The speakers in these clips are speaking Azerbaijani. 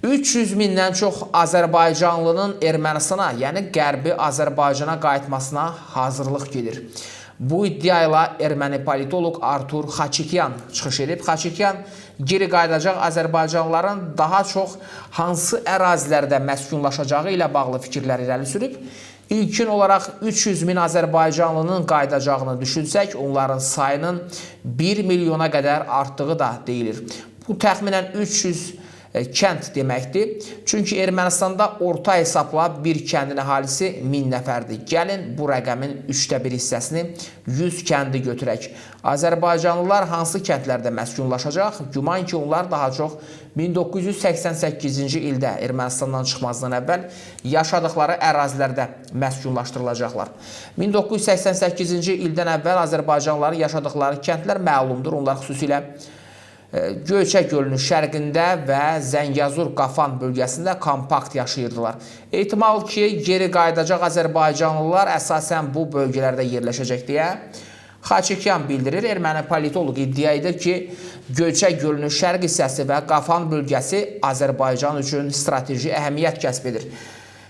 300 mindən çox Azərbaycanlının Ermənistana, yəni Qərbi Azərbaycana qayıtmasına hazırlıq gedir. Bu iddia ilə erməni politoloq Artur Xaçikyan çıxış edib. Xaçikyan geri qayıdacaq Azərbaycanlıların daha çox hansı ərazilərdə məskunlaşacağı ilə bağlı fikirlər irəli sürüb. İlkin olaraq 300 min Azərbaycanlının qayıdacağını düşünsək, onların sayının 1 milyona qədər artdığı da deyilir. Bu təxminən 300 kənd deməkdir. Çünki Ermənistanda orta hesabla bir kəndin əhalisi 1000 nəfərdir. Gəlin bu rəqəmin 1/3 hissəsini 100 kəndi götürək. Azərbaycanlılar hansı kəndlərdə məskunlaşacaq? Güman ki, onlar daha çox 1988-ci ildə Ermənistandan çıxmazdan əvvəl yaşadıkları ərazilərdə məskunlaşdırılacaqlar. 1988-ci ildən əvvəl Azərbaycanlıların yaşadıkları kəndlər məlumdur. Onlar xüsusilə Göyçə gölünün şərqində və Zəngəzur Qafan bölgəsində kompakt yaşayırdılar. Ehtimal ki, geri qayıdacaq Azərbaycanlılar əsasən bu bölgələrdə yerləşəcək deyə Xaçikyan bildirir. Erməni politoloq iddia edir ki, Göyçə gölünün şərq hissəsi və Qafan bölgəsi Azərbaycan üçün strateji əhəmiyyət kəsb edir.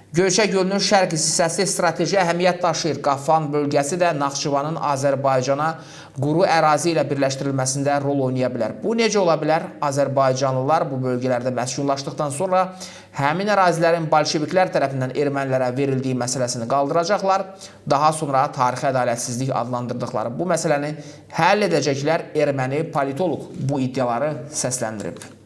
Göyçə gölünün şərq hissəsi strateji əhəmiyyət daşıyır. Qafan bölgəsi də Naxçıvanın Azərbaycana quru ərazi ilə birləşdirilməsində rol oynaya bilər. Bu necə ola bilər? Azərbaycanlılar bu bölgələrdə məskunlaşdıqdan sonra həmin ərazilərin bolşeviklər tərəfindən ermənilərə verildiyi məsələsini qaldıracaqlar. Daha sonra tarixi ədalətsizlik adlandırdıqları bu məsələni həll edəcəklər. Erməni politoloq bu iddiaları səsləndirib.